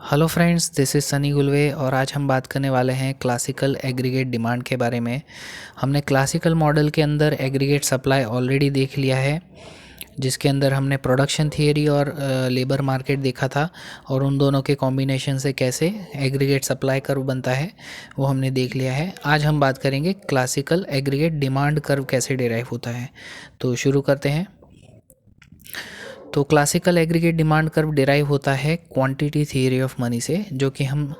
Hello friends, this is Sunny Gulve और आज हम बात करने वाले हैं क्लासिकल एग्रीगेट डिमांड के बारे में। हमने क्लासिकल मॉडल के अंदर एग्रीगेट सप्लाई ऑलरेडी देख लिया है, जिसके अंदर हमने प्रोडक्शन थियरी और लेबर मार्केट देखा था और उन दोनों के कॉम्बिनेशन से कैसे एग्रीगेट सप्लाई कर्व बनता है वो हमने देख लिया है। आज हम बात करेंगे क्लासिकल एग्रीगेट डिमांड कर्व कैसे डिराइव होता है। तो शुरू करते हैं। तो classical aggregate demand curve derive होता है क्वांटिटी थियरी ऑफ मनी से, जो कि हम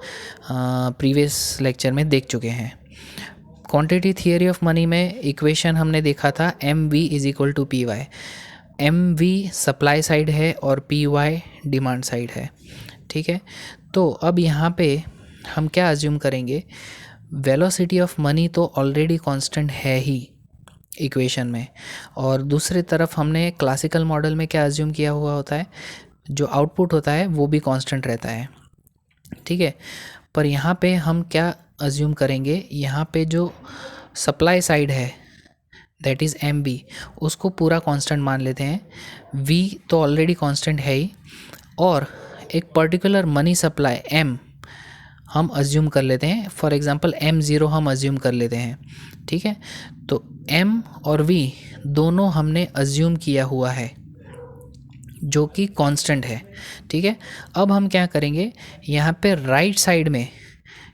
प्रीवियस लेक्चर में देख चुके हैं। क्वांटिटी थियरी ऑफ मनी में इक्वेशन हमने देखा था M V is equal to P Y. M V supply side है और पी वाई डिमांड साइड है। ठीक है, तो अब यहाँ पे हम क्या अज्यूम करेंगे, वेलोसिटी ऑफ मनी तो ऑलरेडी कांस्टेंट है ही इक्वेशन में, और दूसरी तरफ हमने क्लासिकल मॉडल में क्या अज्यूम किया हुआ होता है, जो आउटपुट होता है वो भी कांस्टेंट रहता है। ठीक है, पर यहाँ पे हम क्या अज्यूम करेंगे, यहाँ पे जो सप्लाई साइड है दैट इज़ एम बी, उसको पूरा कांस्टेंट मान लेते हैं। वी तो ऑलरेडी कांस्टेंट है ही, और एक पर्टिकुलर मनी सप्लाई एम हम अज्यूम कर लेते हैं। फॉर एग्जांपल M0 हम अज्यूम कर लेते हैं। ठीक है, तो M और V दोनों हमने अज्यूम किया हुआ है जो कि कांस्टेंट है। ठीक है, अब हम क्या करेंगे, यहाँ पे राइट साइड में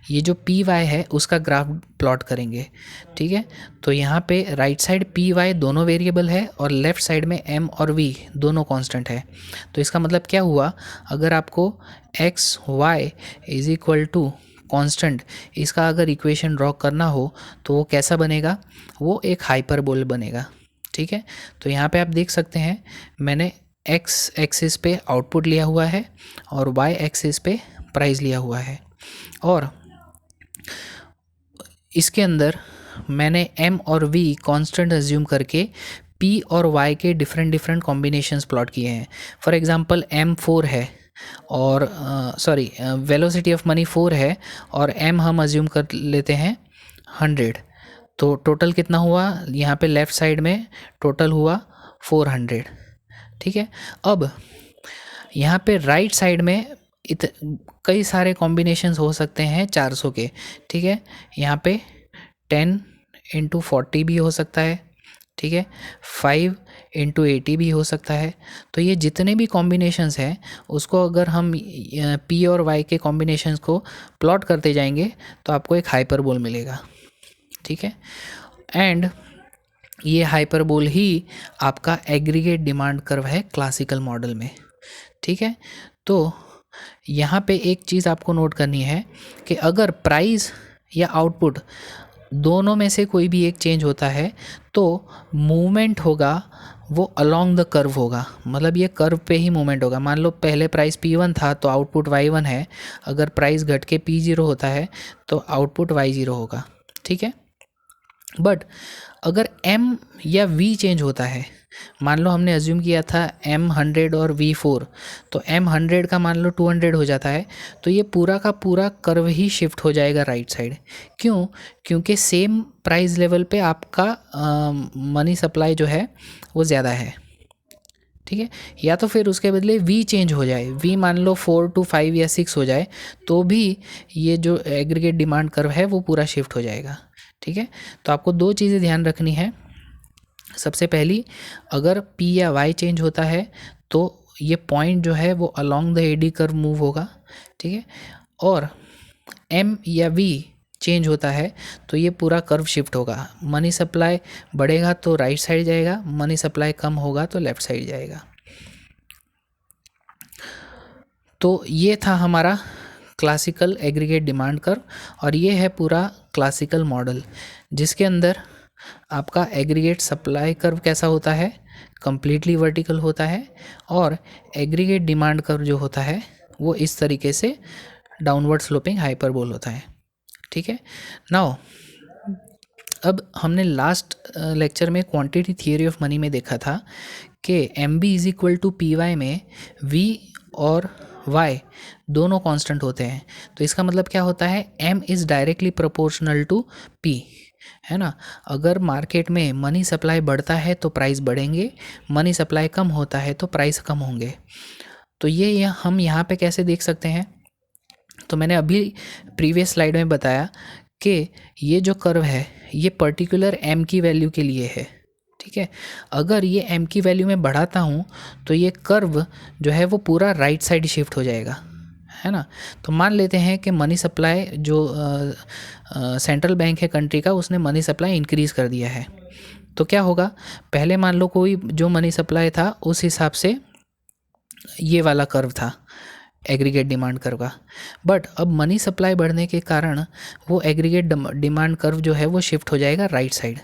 ये जो पी वाई है उसका ग्राफ प्लॉट करेंगे। ठीक है, तो यहाँ पे राइट साइड पी वाई दोनों वेरिएबल है और लेफ़्ट साइड में एम और वी दोनों कांस्टेंट है। तो इसका मतलब क्या हुआ, अगर आपको X Y is equal to constant इसका अगर इक्वेशन ड्रॉ करना हो तो वो कैसा बनेगा, वो एक हाइपरबोल बनेगा। ठीक है, तो यहाँ पे आप देख सकते हैं मैंने एक्स एक्सिस पे आउटपुट लिया हुआ है और वाई एक्सिस पे प्राइस लिया हुआ है, और इसके अंदर मैंने m और v कांस्टेंट अज्यूम करके p और y के डिफरेंट कॉम्बिनेशंस प्लॉट किए हैं। फॉर एग्जांपल m4 है और वेलोसिटी ऑफ मनी 4 है और m हम अज्यूम कर लेते हैं 100। तो टोटल कितना हुआ, यहाँ पे लेफ़्ट साइड में टोटल हुआ 400। ठीक है, अब यहाँ पे राइट साइड में कई सारे कॉम्बिनेशंस हो सकते हैं 400 के। ठीक है, यहाँ पे 10 इंटू 40 भी हो सकता है। ठीक है, 5 इंटू 80 भी हो सकता है। तो ये जितने भी कॉम्बिनेशंस हैं उसको अगर हम पी और वाई के कॉम्बिनेशंस को प्लॉट करते जाएंगे तो आपको एक हाइपरबोल मिलेगा। ठीक है, एंड ये हाइपरबोल ही आपका एग्रीगेट डिमांड कर्व है क्लासिकल मॉडल में। ठीक है, तो यहाँ पे एक चीज़ आपको नोट करनी है कि अगर प्राइस या आउटपुट दोनों में से कोई भी एक चेंज होता है तो मूवमेंट होगा वो अलोंग द कर्व होगा, मतलब ये कर्व पे ही मूवमेंट होगा। मान लो पहले प्राइस P1 था तो आउटपुट Y1 है, अगर प्राइस घट के P0 होता है तो आउटपुट Y0 होगा। ठीक है, बट अगर M या V चेंज होता है, मान लो हमने अज्यूम किया था M100 और V4, तो M100 का मान लो 200 हो जाता है, तो ये पूरा का पूरा कर्व ही शिफ्ट हो जाएगा राइट साइड। क्यों, क्योंकि सेम प्राइस लेवल पे आपका मनी सप्लाई जो है वो ज़्यादा है। ठीक है, या तो फिर उसके बदले V चेंज हो जाए, V मान लो 4 to 5 या 6 हो जाए तो भी ये जो एग्रीगेट डिमांड कर्व है वो पूरा शिफ्ट हो जाएगा। ठीक है, तो आपको दो चीज़ें ध्यान रखनी है। सबसे पहली, अगर P या Y चेंज होता है तो ये पॉइंट जो है वो along the AD curve move होगा। ठीक है, और M या V चेंज होता है तो ये पूरा कर्व शिफ्ट होगा। मनी सप्लाई बढ़ेगा तो राइट साइड जाएगा, मनी सप्लाई कम होगा तो लेफ़्ट साइड जाएगा। तो ये था हमारा क्लासिकल एग्रीगेट डिमांड कर्व, और ये है पूरा क्लासिकल मॉडल जिसके अंदर आपका एग्रीगेट सप्लाई कर्व कैसा होता है, कम्प्लीटली वर्टिकल होता है, और एग्रीगेट डिमांड कर्व जो होता है वो इस तरीके से डाउनवर्ड स्लोपिंग हाइपरबोल होता है। ठीक है, नाउ अब हमने लास्ट लेक्चर में क्वांटिटी थियरी ऑफ मनी में देखा था कि M B is equal to P Y में वी और y दोनों कांस्टेंट होते हैं। तो इसका मतलब क्या होता है, m is directly proportional to p, है ना। अगर मार्केट में मनी सप्लाई बढ़ता है तो प्राइस बढ़ेंगे, मनी सप्लाई कम होता है तो प्राइस कम होंगे। तो ये हम यहाँ पे कैसे देख सकते हैं, तो मैंने अभी प्रीवियस स्लाइड में बताया कि ये जो कर्व है ये पर्टिकुलर एम की वैल्यू के लिए है, ठीक है। अगर ये एम की वैल्यू में बढ़ाता हूँ तो ये कर्व जो है वो पूरा राइट साइड शिफ्ट हो जाएगा, है ना। तो मान लेते हैं कि मनी सप्लाई जो सेंट्रल बैंक है कंट्री का, उसने मनी सप्लाई इंक्रीज़ कर दिया है। तो क्या होगा, पहले मान लो कोई जो मनी सप्लाई था उस हिसाब से ये वाला कर्व था एग्रीगेट डिमांड कर्व का, बट अब मनी सप्लाई बढ़ने के कारण वो एग्रीगेट डिमांड कर्व जो है वो शिफ्ट हो जाएगा राइट साइड,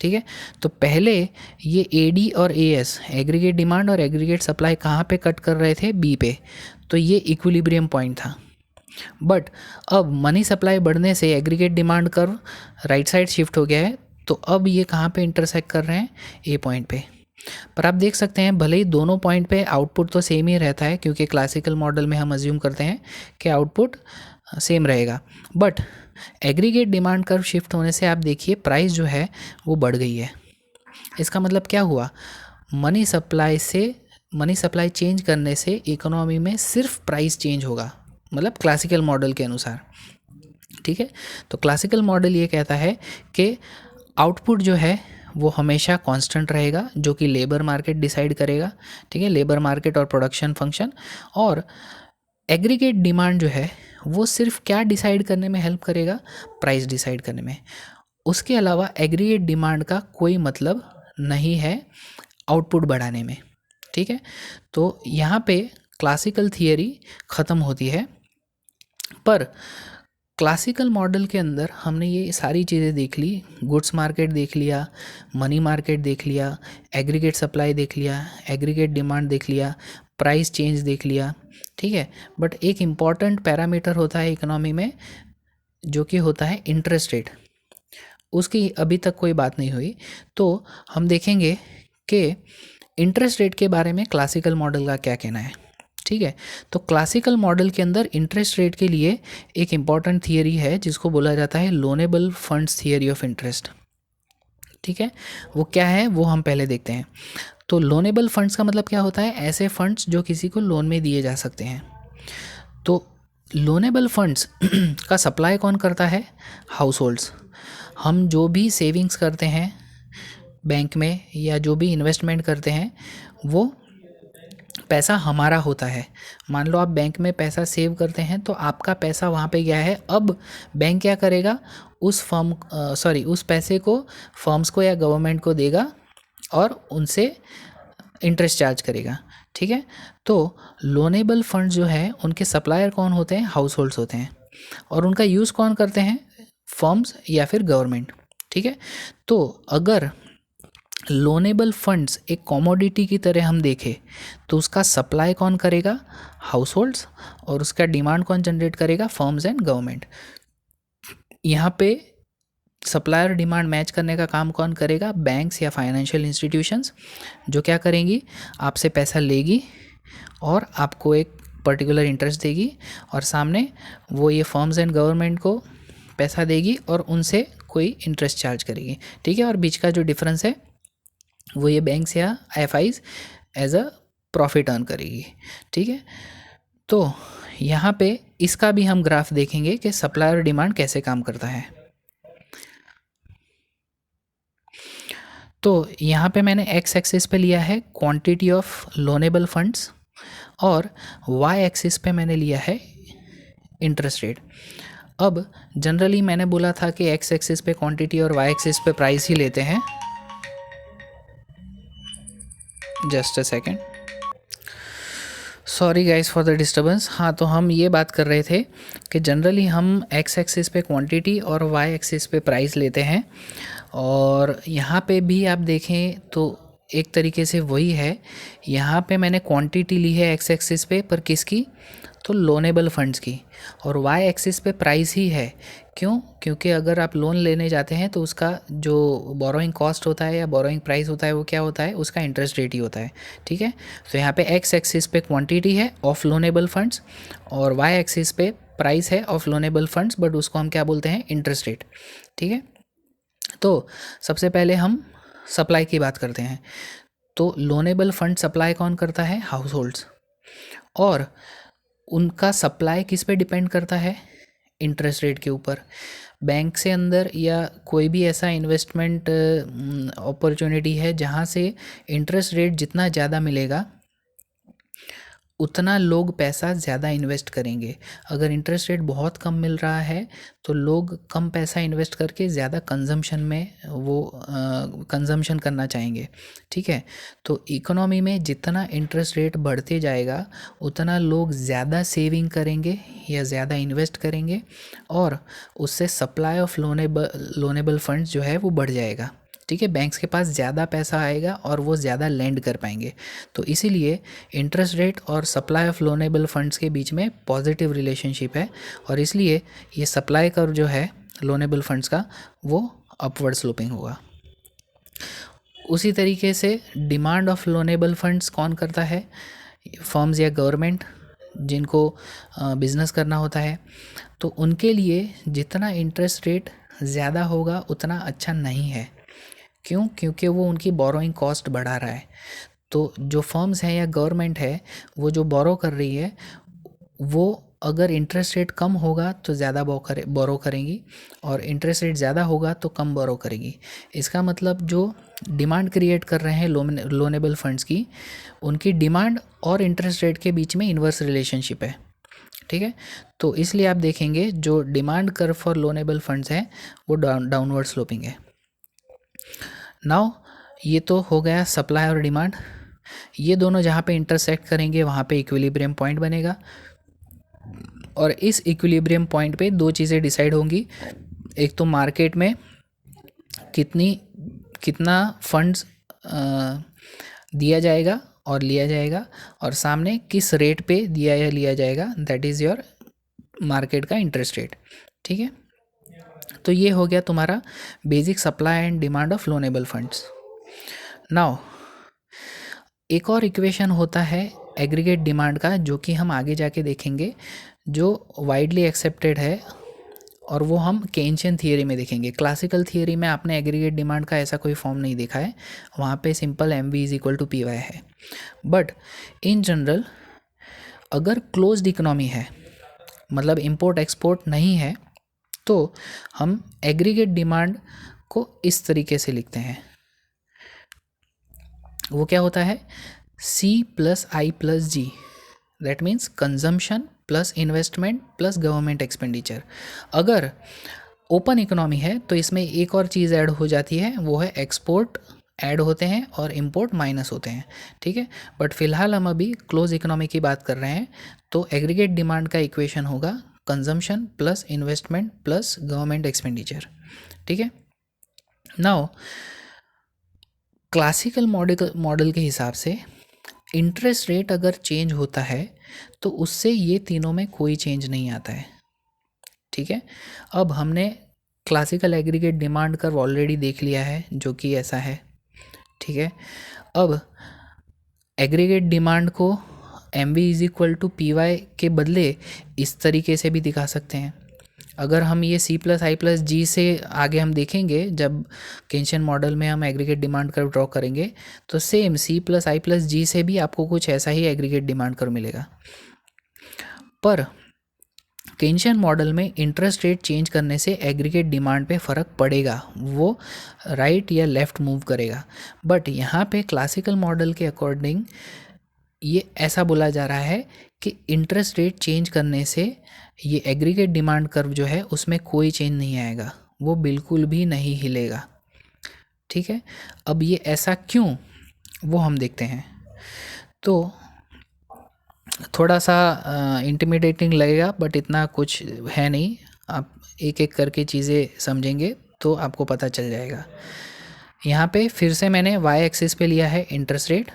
ठीक है। तो पहले ये एडी और एएस एग्रीगेट डिमांड और एग्रीगेट सप्लाई कहाँ पे कट कर रहे थे, बी पे, तो ये इक्विलिब्रियम पॉइंट था। बट अब मनी सप्लाई बढ़ने से aggregate demand curve right side shift हो गया है, तो अब ये कहाँ पे इंटरसेक्ट कर रहे हैं, ए पॉइंट पे। पर आप देख सकते हैं भले ही दोनों पॉइंट पे आउटपुट तो सेम ही रहता है, क्योंकि क्लासिकल मॉडल में हम अज्यूम करते हैं कि आउटपुट सेम रहेगा, but aggregate demand curve shift होने से आप देखिए प्राइस जो है वो बढ़ गई है। इसका मतलब क्या हुआ, मनी सप्लाई चेंज करने से इकोनॉमी में सिर्फ प्राइस चेंज होगा, मतलब क्लासिकल मॉडल के अनुसार, ठीक है। तो क्लासिकल मॉडल ये कहता है कि आउटपुट जो है वो हमेशा कांस्टेंट रहेगा, जो कि लेबर मार्केट डिसाइड करेगा, ठीक है, लेबर मार्केट और प्रोडक्शन फंक्शन। और एग्रीगेट डिमांड जो है वो सिर्फ क्या डिसाइड करने में हेल्प करेगा, प्राइस डिसाइड करने में। उसके अलावा एग्रीगेट डिमांड का कोई मतलब नहीं है आउटपुट बढ़ाने में, ठीक है। तो यहाँ पे क्लासिकल थियरी ख़त्म होती है। पर क्लासिकल मॉडल के अंदर हमने ये सारी चीज़ें देख ली, गुड्स मार्केट देख लिया, मनी मार्केट देख लिया, एग्रीगेट सप्लाई देख लिया, एग्रीगेट डिमांड देख लिया, प्राइस चेंज देख लिया, ठीक है। बट एक इम्पॉर्टेंट पैरामीटर होता है इकोनॉमी में जो कि होता है इंटरेस्ट रेट, उसकी अभी तक कोई बात नहीं हुई। तो हम देखेंगे कि इंटरेस्ट रेट के बारे में क्लासिकल मॉडल का क्या कहना है, ठीक है। तो क्लासिकल मॉडल के अंदर इंटरेस्ट रेट के लिए एक इम्पॉर्टेंट थियरी है जिसको बोला जाता है loanable funds theory of interest, ठीक है। वो क्या है वो हम पहले देखते हैं। तो लोनेबल फंड्स का मतलब क्या होता है, ऐसे फंड्स जो किसी को लोन में दिए जा सकते हैं। तो लोनेबल फंड्स का सप्लाई कौन करता है, हाउस होल्ड्स। हम जो भी सेविंग्स करते हैं बैंक में या जो भी इन्वेस्टमेंट करते हैं वो पैसा हमारा होता है। मान लो आप बैंक में पैसा सेव करते हैं तो आपका पैसा वहाँ पे गया है, अब बैंक क्या करेगा, उस पैसे को फर्म्स को या गवर्नमेंट को देगा और उनसे इंटरेस्ट चार्ज करेगा, ठीक है। तो लोनेबल फंड जो है उनके सप्लायर कौन होते हैं, हाउस होल्ड्स होते हैं, और उनका यूज़ कौन करते हैं, फर्म्स या फिर गवर्नमेंट, ठीक है। तो अगर लोनेबल फंड्स एक कमोडिटी की तरह हम देखें तो उसका सप्लाई कौन करेगा, हाउस होल्ड्स, और उसका डिमांड कौन जनरेट करेगा, फर्म्स एंड गवर्नमेंट। यहाँ पे सप्लाई और डिमांड मैच करने का काम कौन करेगा, बैंक्स या फाइनेंशियल इंस्टीट्यूशंस, जो क्या करेंगी, आपसे पैसा लेगी और आपको एक पर्टिकुलर इंटरेस्ट देगी, और सामने वो ये फर्म्स एंड गवर्नमेंट को पैसा देगी और उनसे कोई इंटरेस्ट चार्ज करेगी, ठीक है। और बीच का जो डिफरेंस है वो ये बैंक्स या FIs as a profit earn करेगी, ठीक है। तो यहाँ पे इसका भी हम ग्राफ देखेंगे कि सप्लाई और डिमांड कैसे काम करता है। तो यहाँ पे मैंने एक्स एक्सिस पे लिया है क्वांटिटी ऑफ लोनेबल फंड्स और वाई एक्सिस पे मैंने लिया है इंटरेस्ट रेट। अब जनरली मैंने बोला था कि एक्स एक्सिस पे क्वांटिटी और वाई एक्सिस पे प्राइस ही लेते हैं। Just a second, sorry guys for the disturbance. हाँ, तो हम ये बात कर रहे थे कि जनरली हम एक्स एक्सिस पे क्वांटिटी और वाई एक्सिस पे प्राइस लेते हैं, और यहाँ पे भी आप देखें तो एक तरीके से वही है। यहाँ पे मैंने क्वांटिटी ली है एक्स एक्सिस पे, पर किसकी, तो लोनेबल फंड्स की, और वाई एक्सिस पे प्राइस ही है। क्यों, क्योंकि अगर आप लोन लेने जाते हैं तो उसका जो बोरोइंग कॉस्ट होता है या बोरोइंग प्राइस होता है वो क्या होता है, उसका इंटरेस्ट रेट ही होता है, ठीक है। तो यहाँ पे एक्स एक्सिस पे क्वांटिटी है ऑफ लोनेबल फंड्स और वाई एक्सिस पे प्राइस है ऑफ लोनेबल फंड्स, बट उसको हम क्या बोलते हैं, इंटरेस्ट रेट, ठीक है। तो सबसे पहले हम सप्लाई की बात करते हैं। तो लोनेबल फंड सप्लाई कौन करता है, हाउस होल्ड्स, और उनका सप्लाई किस पे डिपेंड करता है? इंटरेस्ट रेट के ऊपर। बैंक से अंदर या कोई भी ऐसा इन्वेस्टमेंट अपॉर्चुनिटी है जहाँ से इंटरेस्ट रेट जितना ज़्यादा मिलेगा उतना लोग पैसा ज़्यादा इन्वेस्ट करेंगे। अगर इंटरेस्ट रेट बहुत कम मिल रहा है तो लोग कम पैसा इन्वेस्ट करके ज़्यादा कंजम्पशन में वो कंजम्पशन करना चाहेंगे। ठीक है, तो इकोनॉमी में जितना इंटरेस्ट रेट बढ़ते जाएगा उतना लोग ज़्यादा सेविंग करेंगे या ज़्यादा इन्वेस्ट करेंगे और उससे सप्लाई ऑफ लोनेबल फंड्स जो है वो बढ़ जाएगा। ठीक है, बैंक्स के पास ज़्यादा पैसा आएगा और वो ज़्यादा लेंड कर पाएंगे। तो इसीलिए इंटरेस्ट रेट और सप्लाई ऑफ लोनेबल फंड्स के बीच में पॉजिटिव रिलेशनशिप है और इसलिए ये सप्लाई कर्व जो है लोनेबल फंड्स का वो अपवर्ड स्लोपिंग होगा। उसी तरीके से डिमांड ऑफ लोनेबल फंड्स कौन करता है? फर्म्स या गवर्नमेंट जिनको बिजनेस करना होता है। तो उनके लिए जितना इंटरेस्ट रेट ज़्यादा होगा उतना अच्छा नहीं है। क्यों? क्योंकि वो उनकी बोरोइंग कॉस्ट बढ़ा रहा है। तो जो फर्म्स हैं या गवर्नमेंट है वो जो बोरो कर रही है वो अगर इंटरेस्ट रेट कम होगा तो ज़्यादा बोरो करेंगी और इंटरेस्ट रेट ज़्यादा होगा तो कम बोरो करेगी। इसका मतलब जो डिमांड क्रिएट कर रहे हैं लोनेबल फंड्स की, उनकी डिमांड और इंटरेस्ट रेट के बीच में इन्वर्स रिलेशनशिप है। ठीक है, तो इसलिए आप देखेंगे जो demand curve for loanable funds है वो डाउनवर्ड स्लोपिंग है। नाउ ये तो हो गया सप्लाई और डिमांड। ये दोनों जहाँ पे इंटरसेक्ट करेंगे वहाँ पे इक्विलिब्रियम पॉइंट बनेगा और इस इक्विलिब्रियम पॉइंट पे दो चीज़ें डिसाइड होंगी। एक तो मार्केट में कितना फंड्स दिया जाएगा और लिया जाएगा और सामने किस रेट पे दिया या लिया जाएगा, दैट इज़ योर मार्केट का इंटरेस्ट रेट। ठीक है, तो ये हो गया तुम्हारा basic supply and demand of loanable funds. Now एक और इक्वेशन होता है एग्रीगेट डिमांड का जो कि हम आगे जाके देखेंगे, जो वाइडली एक्सेप्टेड है और वो हम केन्शियन थियरी में देखेंगे। क्लासिकल थियरी में आपने एग्रीगेट डिमांड का ऐसा कोई फॉर्म नहीं देखा है, वहाँ पे सिंपल MV=PY है। बट इन जनरल अगर क्लोज्ड इकोनॉमी है, मतलब इंपोर्ट एक्सपोर्ट नहीं है, तो हम एग्रीगेट डिमांड को इस तरीके से लिखते हैं। वो क्या होता है? C+I+G, that means consumption plus investment plus government expenditure. अगर ओपन इकोनॉमी है तो इसमें एक और चीज़ ऐड हो जाती है, वो है एक्सपोर्ट ऐड होते हैं और इंपोर्ट माइनस होते हैं। ठीक है, बट फिलहाल हम अभी क्लोज इकोनॉमी की बात कर रहे हैं, तो एग्रीगेट डिमांड का इक्वेशन होगा consumption plus investment plus government expenditure. ठीक है, नाउ क्लासिकल मॉडल के हिसाब से इंटरेस्ट रेट अगर चेंज होता है तो उससे ये तीनों में कोई चेंज नहीं आता है। ठीक है, अब हमने classical aggregate demand curve already देख लिया है जो कि ऐसा है। ठीक है, अब एग्रीगेट डिमांड को MV=PY के बदले इस तरीके से भी दिखा सकते हैं। अगर हम ये C+I+G से आगे हम देखेंगे, जब केन्शियन मॉडल में हम एग्रीगेट डिमांड कर्व ड्रॉ करेंगे तो सेम C+I+G से भी आपको कुछ ऐसा ही एग्रीगेट डिमांड कर्व मिलेगा। पर केन्शियन मॉडल में इंटरेस्ट रेट चेंज करने से एग्रीगेट डिमांड पे फ़र्क पड़ेगा, वो राइट या लेफ़्ट मूव करेगा। बट यहाँ पे क्लासिकल मॉडल के अकॉर्डिंग ये ऐसा बोला जा रहा है कि इंटरेस्ट रेट चेंज करने से ये एग्रीगेट डिमांड कर्व जो है उसमें कोई चेंज नहीं आएगा, वो बिल्कुल भी नहीं हिलेगा। ठीक है, अब ये ऐसा क्यों, वो हम देखते हैं। तो थोड़ा सा इंटिमिडेटिंग लगेगा बट इतना कुछ है नहीं, आप एक एक करके चीज़ें समझेंगे तो आपको पता चल जाएगा। यहाँ पे फिर से मैंने y एक्सिस पे लिया है इंटरेस्ट रेट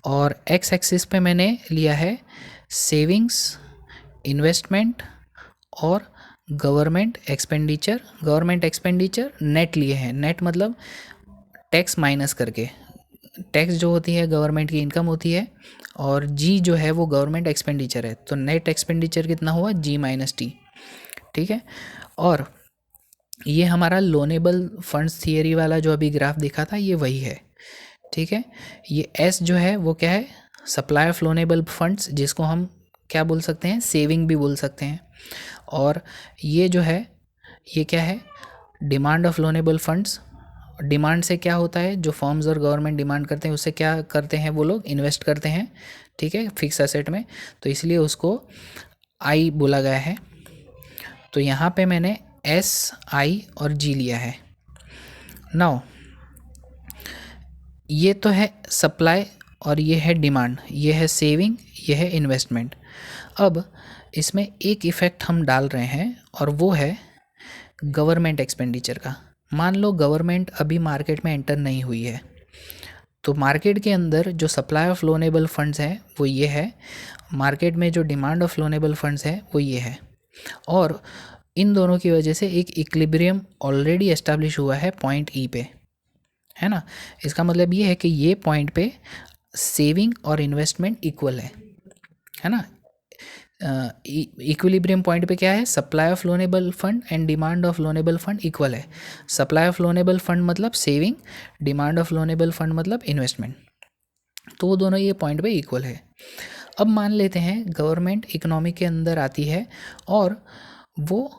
और x एक्सिस पे मैंने लिया है सेविंग्स, इन्वेस्टमेंट और गवर्नमेंट एक्सपेंडिचर नेट लिए हैं। नेट मतलब टैक्स माइनस करके, टैक्स जो होती है गवर्नमेंट की इनकम होती है और G जो है वो गवर्नमेंट एक्सपेंडिचर है, तो नेट एक्सपेंडिचर कितना हुआ G-T। ठीक है, और ये हमारा लोनेबल फंड्स थियरी वाला जो अभी ग्राफ दिखा था ये वही है। ठीक है, ये S जो है वो क्या है? सप्लाई ऑफ लोनेबल फंड्स, जिसको हम क्या बोल सकते हैं, सेविंग भी बोल सकते हैं। और ये जो है ये क्या है, demand of loanable funds. Demand से क्या होता है, जो फर्म्स और गवर्नमेंट डिमांड करते हैं उससे क्या करते हैं वो लोग, इन्वेस्ट करते हैं, ठीक है, फिक्स एसेट में, तो इसलिए उसको आई बोला गया है। तो यहाँ पे मैंने एस, आई और जी लिया है। नाउ ये तो है सप्लाई और ये है डिमांड, ये है सेविंग, ये है इन्वेस्टमेंट। अब इसमें एक इफ़ेक्ट हम डाल रहे हैं और वो है गवर्नमेंट एक्सपेंडिचर का। मान लो गवर्नमेंट अभी मार्केट में एंटर नहीं हुई है, तो मार्केट के अंदर जो सप्लाई ऑफ लोनेबल फंड्स है वो ये है, मार्केट में जो डिमांड ऑफ लोनेबल फंड्स है वो ये है, और इन दोनों की वजह से एक इक्विलिब्रियम ऑलरेडी एस्टेब्लिश हुआ है पॉइंट ई पे, है ना। इसका मतलब ये है कि ये पॉइंट पे सेविंग और इन्वेस्टमेंट इक्वल है ना। इक्विलिब्रियम पॉइंट पे क्या है, supply of loanable fund and demand of loanable fund equal है। सप्लाई ऑफ लोनेबल फंड मतलब saving, demand of loanable fund मतलब इन्वेस्टमेंट, तो वो दोनों ये पॉइंट पे इक्वल है। अब मान लेते हैं गवर्नमेंट इकोनॉमी के अंदर आती है और वो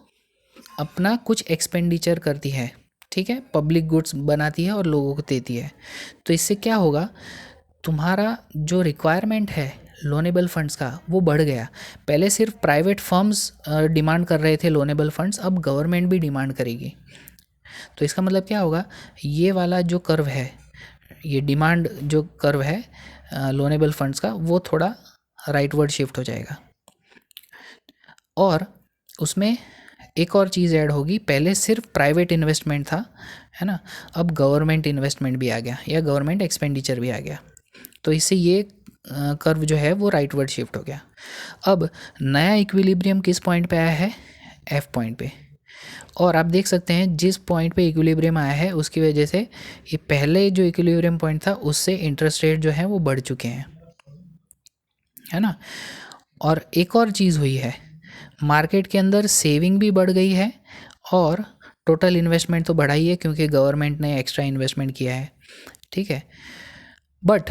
अपना कुछ एक्सपेंडिचर करती है, ठीक है, पब्लिक गुड्स बनाती है और लोगों को देती है। तो इससे क्या होगा, तुम्हारा जो रिक्वायरमेंट है लोनेबल फंड्स का वो बढ़ गया। पहले सिर्फ प्राइवेट फर्म्स डिमांड कर रहे थे लोनेबल फंड्स, अब गवर्नमेंट भी डिमांड करेगी। तो इसका मतलब क्या होगा, ये वाला जो कर्व है, ये डिमांड जो कर्व है लोनेबल फंड्स का, वो थोड़ा राइटवर्ड शिफ्ट हो जाएगा। और उसमें एक और चीज़ ऐड होगी, पहले सिर्फ प्राइवेट इन्वेस्टमेंट था, है ना, अब गवर्नमेंट इन्वेस्टमेंट भी आ गया या गवर्नमेंट एक्सपेंडिचर भी आ गया। तो इससे ये कर्व जो है वो राइटवर्ड शिफ्ट हो गया। अब नया इक्विलिब्रियम किस पॉइंट पे आया है, एफ पॉइंट पे। और आप देख सकते हैं जिस पॉइंट पे इक्विलिब्रियम आया है उसकी वजह से ये पहले जो इक्विलिब्रियम पॉइंट था उससे इंटरेस्ट रेट जो है वो बढ़ चुके हैं, है ना। और एक और चीज़ हुई है, मार्केट के अंदर सेविंग भी बढ़ गई है और टोटल इन्वेस्टमेंट तो बढ़ा ही है क्योंकि गवर्नमेंट ने एक्स्ट्रा इन्वेस्टमेंट किया है, ठीक है। बट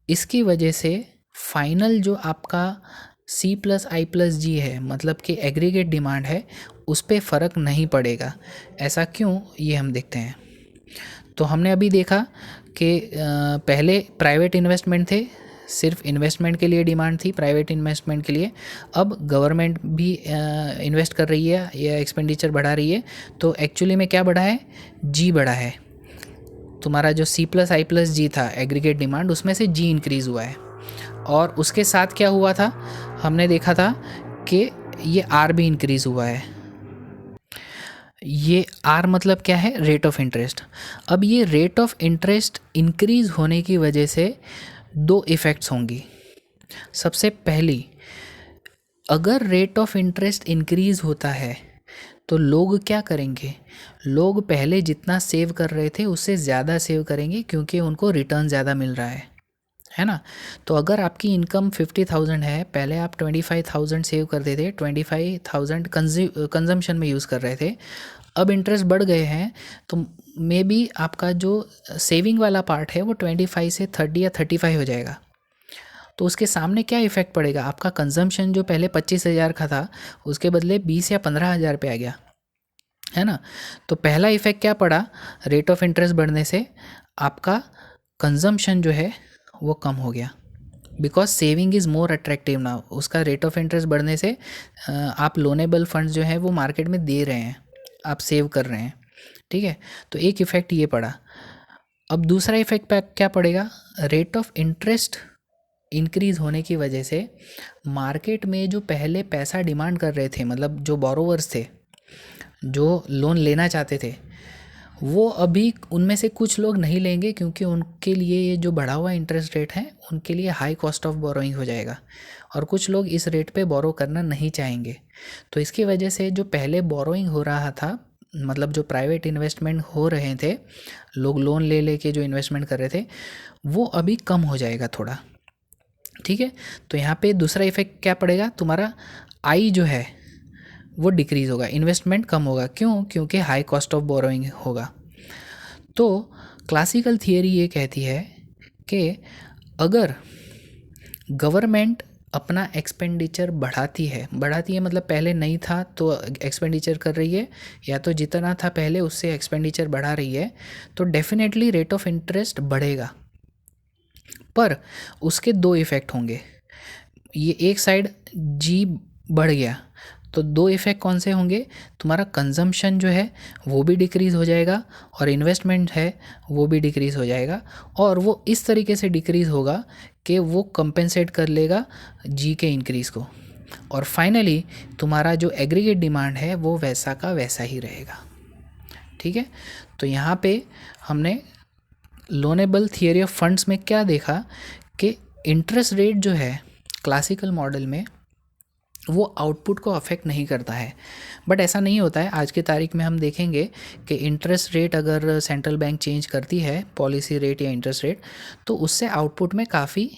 इसकी वजह से फाइनल जो आपका C+I+G है, मतलब कि एग्रीगेट डिमांड है, उस पर फ़र्क नहीं पड़ेगा। ऐसा क्यों, ये हम देखते हैं। तो हमने अभी देखा कि पहले प्राइवेट इन्वेस्टमेंट थे, सिर्फ इन्वेस्टमेंट के लिए डिमांड थी, प्राइवेट इन्वेस्टमेंट के लिए। अब गवर्नमेंट भी इन्वेस्ट कर रही है या एक्सपेंडिचर बढ़ा रही है, तो एक्चुअली में क्या बढ़ा है, जी बढ़ा है। तुम्हारा जो C+I+G था एग्रीगेट डिमांड, उसमें से जी इंक्रीज़ हुआ है। और उसके साथ क्या हुआ था, हमने देखा था कि ये आर भी इंक्रीज़ हुआ है। ये आर मतलब क्या है, रेट ऑफ इंटरेस्ट। अब ये रेट ऑफ इंटरेस्ट इंक्रीज़ होने की वजह से दो इफ़ेक्ट्स होंगी। सबसे पहली, अगर रेट ऑफ इंटरेस्ट इंक्रीज़ होता है तो लोग क्या करेंगे, लोग पहले जितना सेव कर रहे थे उससे ज़्यादा सेव करेंगे क्योंकि उनको रिटर्न ज़्यादा मिल रहा है ना। तो अगर आपकी इनकम 50,000 है, पहले आप 25,000 सेव करते थे, 25,000 कंजम्पशन में यूज़ कर रहे थे, अब इंटरेस्ट बढ़ गए हैं तो मे बी आपका जो सेविंग वाला पार्ट है वो 25 से 30 या 35 हो जाएगा। तो उसके सामने क्या इफ़ेक्ट पड़ेगा, आपका कंजम्पशन जो पहले 25,000 का था उसके बदले 20 या 15,000 पे आ गया, है ना। तो पहला इफ़ेक्ट क्या पड़ा, रेट ऑफ इंटरेस्ट बढ़ने से आपका कंजम्पशन जो है वो कम हो गया, because saving is more attractive now. उसका रेट ऑफ इंटरेस्ट बढ़ने से आप लोनेबल फंड्स जो है वो मार्केट में दे रहे हैं, आप सेव कर रहे हैं, ठीक है। तो एक इफ़ेक्ट ये पड़ा। अब दूसरा इफ़ेक्ट क्या पड़ेगा, रेट ऑफ इंटरेस्ट इंक्रीज़ होने की वजह से मार्केट में जो पहले पैसा डिमांड कर रहे थे, मतलब जो बोरोवर्स थे, जो लोन लेना चाहते थे, वो अभी उनमें से कुछ लोग नहीं लेंगे क्योंकि उनके लिए ये जो बढ़ा हुआ इंटरेस्ट रेट है उनके लिए हाई कॉस्ट ऑफ बोरोइंग हो जाएगा, और कुछ लोग इस रेट पे बोरो करना नहीं चाहेंगे। तो इसकी वजह से जो पहले बोरोइंग हो रहा था, मतलब जो प्राइवेट इन्वेस्टमेंट हो रहे थे, लोग लोन ले लेके जो इन्वेस्टमेंट कर रहे थे, वो अभी कम हो जाएगा थोड़ा, ठीक है। तो यहाँ पे दूसरा इफेक्ट क्या पड़ेगा, तुम्हारा आई जो है वो डिक्रीज़ होगा, इन्वेस्टमेंट कम होगा। क्यों, क्योंकि हाई कॉस्ट ऑफ बोरोइंग होगा। तो क्लासिकल थियरी ये कहती है कि अगर गवर्नमेंट अपना एक्सपेंडिचर बढ़ाती है मतलब पहले नहीं था तो एक्सपेंडिचर कर रही है, या तो जितना था पहले उससे एक्सपेंडिचर बढ़ा रही है, तो डेफिनेटली रेट ऑफ इंटरेस्ट बढ़ेगा। पर उसके दो इफ़ेक्ट होंगे। ये एक साइड जी बढ़ गया तो दो इफ़ेक्ट कौन से होंगे, तुम्हारा कंजम्पशन जो है वो भी डिक्रीज़ हो जाएगा और इन्वेस्टमेंट है वो भी डिक्रीज़ हो जाएगा, और वो इस तरीके से डिक्रीज़ होगा कि वो कंपेंसेट कर लेगा जी के इंक्रीज़ को, और फाइनली तुम्हारा जो एग्रीगेट डिमांड है वो वैसा का वैसा ही रहेगा। ठीक है, तो यहाँ पे हमने लोनेबल थियरी ऑफ फंड्स में क्या देखा कि इंटरेस्ट रेट जो है क्लासिकल मॉडल में वो आउटपुट को अफेक्ट नहीं करता है, बट ऐसा नहीं होता है। आज की तारीख में हम देखेंगे कि इंटरेस्ट रेट अगर सेंट्रल बैंक चेंज करती है, पॉलिसी रेट या इंटरेस्ट रेट, तो उससे आउटपुट में काफ़ी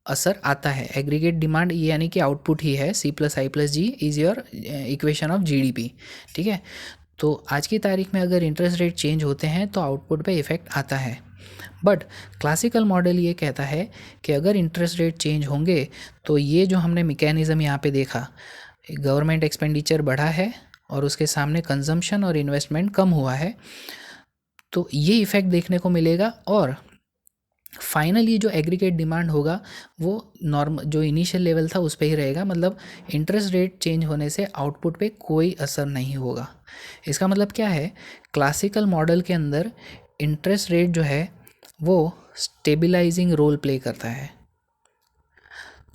असर आता है। एग्रीगेट डिमांड ये यानी कि आउटपुट ही है, C+I+G is your equation of GDP। ठीक है, तो आज की तारीख में अगर इंटरेस्ट रेट चेंज होते हैं तो आउटपुट पे इफ़ेक्ट आता है, बट क्लासिकल मॉडल ये कहता है कि अगर इंटरेस्ट रेट चेंज होंगे तो ये जो हमने मैकेनिज़्म यहाँ पे देखा, गवर्नमेंट एक्सपेंडिचर बढ़ा है और उसके सामने कंजम्पशन और इन्वेस्टमेंट कम हुआ है, तो ये इफ़ेक्ट देखने को मिलेगा। और फाइनली जो एग्रीगेट डिमांड होगा वो नॉर्मल जो इनिशियल लेवल था उस पे ही रहेगा, मतलब इंटरेस्ट रेट चेंज होने से आउटपुट पे कोई असर नहीं होगा। इसका मतलब क्या है, क्लासिकल मॉडल के अंदर इंटरेस्ट रेट जो है वो स्टेबलाइजिंग रोल प्ले करता है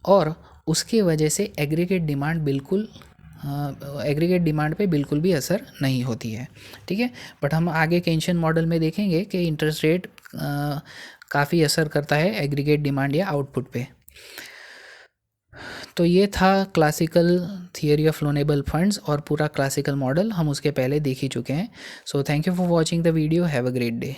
और उसकी वजह से एग्रीगेट डिमांड पे बिल्कुल भी असर नहीं होती है। ठीक है, बट हम आगे केंशियन मॉडल में देखेंगे कि इंटरेस्ट रेट काफ़ी असर करता है एग्रीगेट डिमांड या आउटपुट पे। तो ये था classical theory of loanable funds और पूरा क्लासिकल मॉडल हम उसके पहले देख ही चुके हैं। So thank you for watching the video, have a great day.